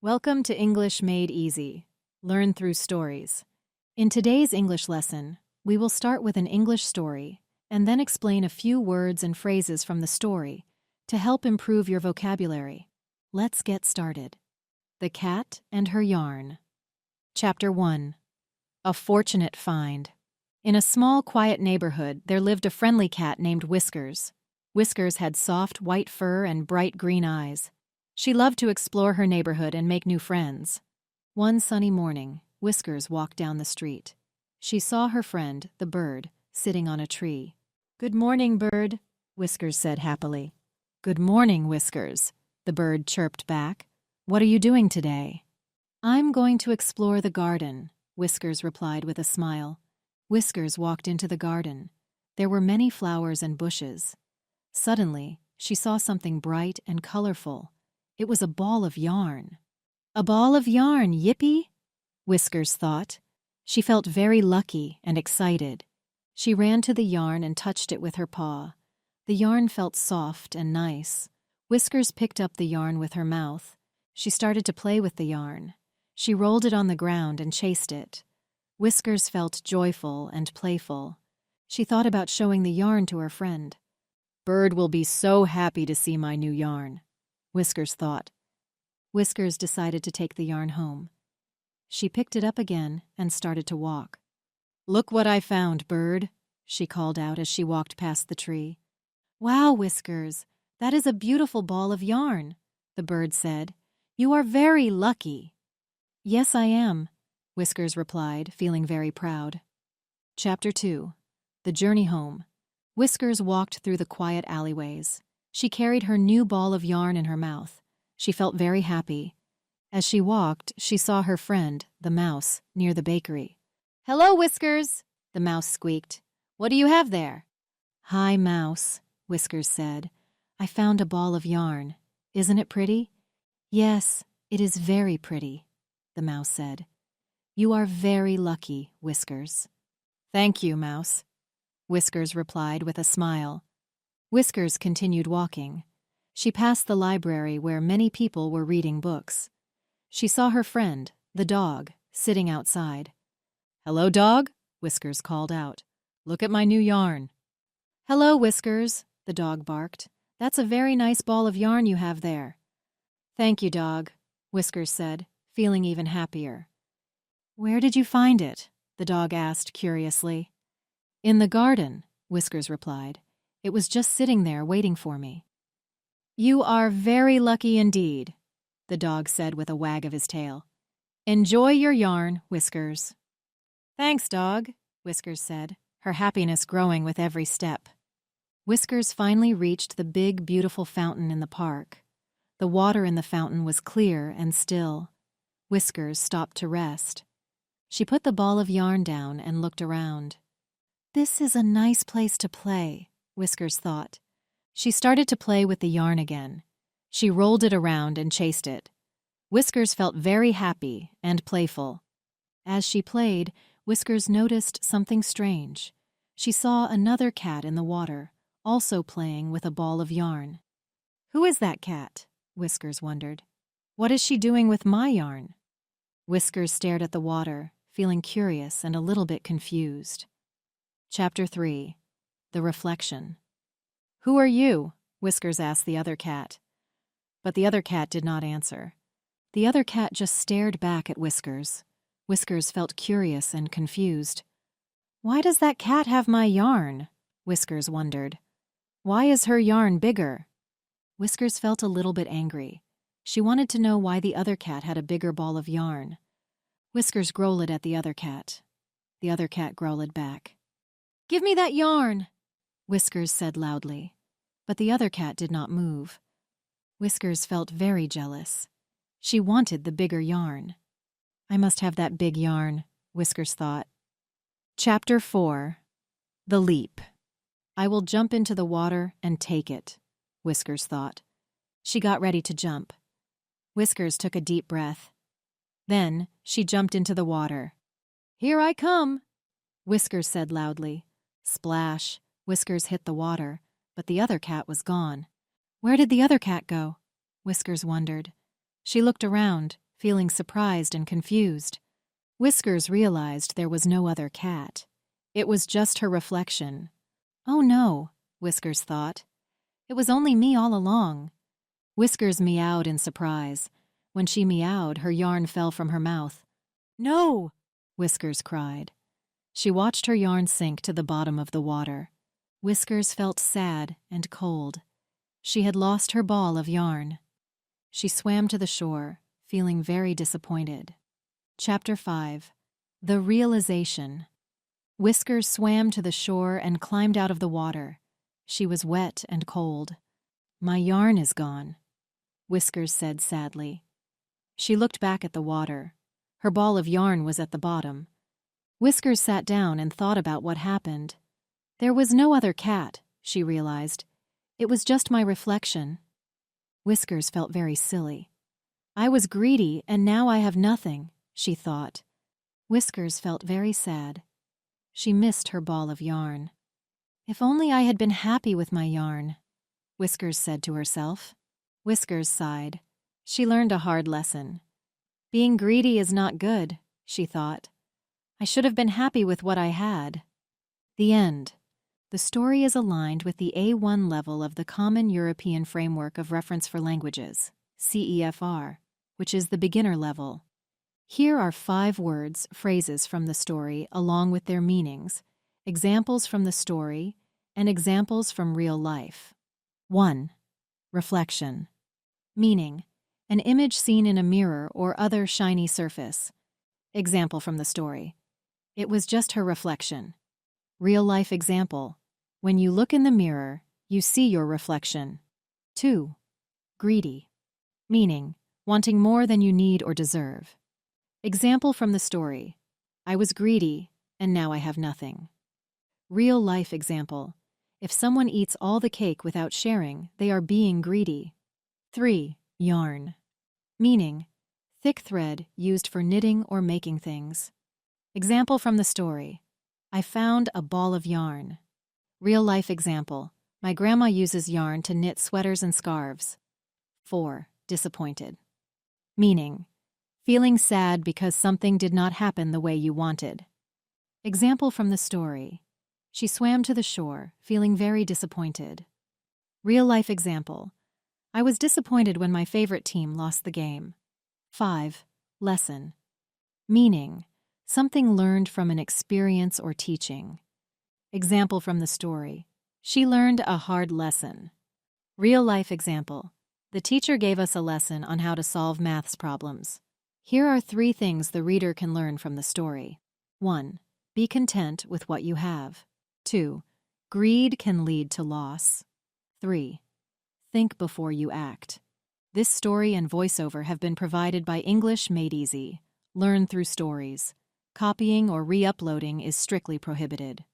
Welcome to English Made Easy. Learn through stories. In today's English lesson, we will start with an English story and then explain a few words and phrases from the story to help improve your vocabulary. Let's get started. The Cat and Her Yarn. Chapter 1. A Fortunate Find. In a small, quiet neighborhood, there lived a friendly cat named Whiskers. Whiskers had soft, white fur and bright green eyes. She loved to explore her neighborhood and make new friends. One sunny morning, Whiskers walked down the street. She saw her friend, the bird, sitting on a tree. "Good morning, bird," Whiskers said happily. "Good morning, Whiskers," the bird chirped back. "What are you doing today?" "I'm going to explore the garden," Whiskers replied with a smile. Whiskers walked into the garden. There were many flowers and bushes. Suddenly, she saw something bright and colorful. It was a ball of yarn. "A ball of yarn, yippee!" Whiskers thought. She felt very lucky and excited. She ran to the yarn and touched it with her paw. The yarn felt soft and nice. Whiskers picked up the yarn with her mouth. She started to play with the yarn. She rolled it on the ground and chased it. Whiskers felt joyful and playful. She thought about showing the yarn to her friend. "Bird will be so happy to see my new yarn," Whiskers thought. Whiskers decided to take the yarn home. She picked it up again and started to walk. "Look what I found, bird," she called out as she walked past the tree. "Wow, Whiskers, that is a beautiful ball of yarn," the bird said. "You are very lucky." "Yes, I am," Whiskers replied, feeling very proud. Chapter 2. The Journey Home. Whiskers walked through the quiet alleyways. She carried her new ball of yarn in her mouth. She felt very happy. As she walked, she saw her friend, the mouse, near the bakery. "Hello, Whiskers," the mouse squeaked. "What do you have there?" "Hi, Mouse," Whiskers said. "I found a ball of yarn. Isn't it pretty?" "Yes, it is very pretty," the mouse said. "You are very lucky, Whiskers." "Thank you, Mouse," Whiskers replied with a smile. Whiskers continued walking. She passed the library where many people were reading books. She saw her friend, the dog, sitting outside. "Hello, dog," Whiskers called out. "Look at my new yarn." "Hello, Whiskers," the dog barked. "That's a very nice ball of yarn you have there." "Thank you, dog," Whiskers said, feeling even happier. "Where did you find it?" the dog asked curiously. "In the garden," Whiskers replied. "It was just sitting there waiting for me." "You are very lucky indeed," the dog said with a wag of his tail. "Enjoy your yarn, Whiskers." "Thanks, dog," Whiskers said, her happiness growing with every step. Whiskers finally reached the big, beautiful fountain in the park. The water in the fountain was clear and still. Whiskers stopped to rest. She put the ball of yarn down and looked around. "This is a nice place to play," Whiskers thought. She started to play with the yarn again. She rolled it around and chased it. Whiskers felt very happy and playful. As she played, Whiskers noticed something strange. She saw another cat in the water, also playing with a ball of yarn. "Who is that cat?" Whiskers wondered. "What is she doing with my yarn?" Whiskers stared at the water, feeling curious and a little bit confused. Chapter 3. The Reflection. "Who are you?" Whiskers asked the other cat. But the other cat did not answer. The other cat just stared back at Whiskers. Whiskers felt curious and confused. "Why does that cat have my yarn?" Whiskers wondered. "Why is her yarn bigger?" Whiskers felt a little bit angry. She wanted to know why the other cat had a bigger ball of yarn. Whiskers growled at the other cat. The other cat growled back. "Give me that yarn!" Whiskers said loudly. But the other cat did not move. Whiskers felt very jealous. She wanted the bigger yarn. "I must have that big yarn," Whiskers thought. Chapter 4. The Leap. "I will jump into the water and take it," Whiskers thought. She got ready to jump. Whiskers took a deep breath. Then she jumped into the water. "Here I come," Whiskers said loudly. Splash! Whiskers hit the water, but the other cat was gone. Where did the other cat go? Whiskers wondered. She looked around, feeling surprised and confused. Whiskers realized there was no other cat. It was just her reflection. "Oh no," Whiskers thought. "It was only me all along." Whiskers meowed in surprise. When she meowed, her yarn fell from her mouth. "No!" Whiskers cried. She watched her yarn sink to the bottom of the water. Whiskers felt sad and cold. She had lost her ball of yarn. She swam to the shore, feeling very disappointed. Chapter 5. The Realisation. Whiskers swam to the shore and climbed out of the water. She was wet and cold. "My yarn is gone," Whiskers said sadly. She looked back at the water. Her ball of yarn was at the bottom. Whiskers sat down and thought about what happened. There was no other cat, she realized. It was just my reflection. Whiskers felt very silly. I was greedy and now I have nothing, she thought. Whiskers felt very sad. She missed her ball of yarn. If only I had been happy with my yarn, Whiskers said to herself. Whiskers sighed. She learned a hard lesson. Being greedy is not good, she thought. I should have been happy with what I had. The end. The story is aligned with the A1 level of the Common European Framework of Reference for Languages, CEFR, which is the beginner level. Here are 5 words, phrases from the story along with their meanings, examples from the story, and examples from real life. 1. Reflection. Meaning: an image seen in a mirror or other shiny surface. Example from the story: it was just her reflection. Real-life example: when you look in the mirror, you see your reflection. 2. Greedy. Meaning: wanting more than you need or deserve. Example from the story: I was greedy, and now I have nothing. Real-life example: if someone eats all the cake without sharing, they are being greedy. 3. Yarn. Meaning: thick thread used for knitting or making things. Example from the story: I found a ball of yarn. Real-life example: my grandma uses yarn to knit sweaters and scarves. 4. Disappointed. Meaning: feeling sad because something did not happen the way you wanted. Example from the story: she swam to the shore, feeling very disappointed. Real-life example: I was disappointed when my favorite team lost the game. 5. Lesson. Meaning: something learned from an experience or teaching. Example from the story: she learned a hard lesson. Real-life example: the teacher gave us a lesson on how to solve maths problems. Here are 3 things the reader can learn from the story. 1. Be content with what you have. 2. Greed can lead to loss. 3. Think before you act. This story and voiceover have been provided by English Made Easy. Learn through stories. Copying or re-uploading is strictly prohibited.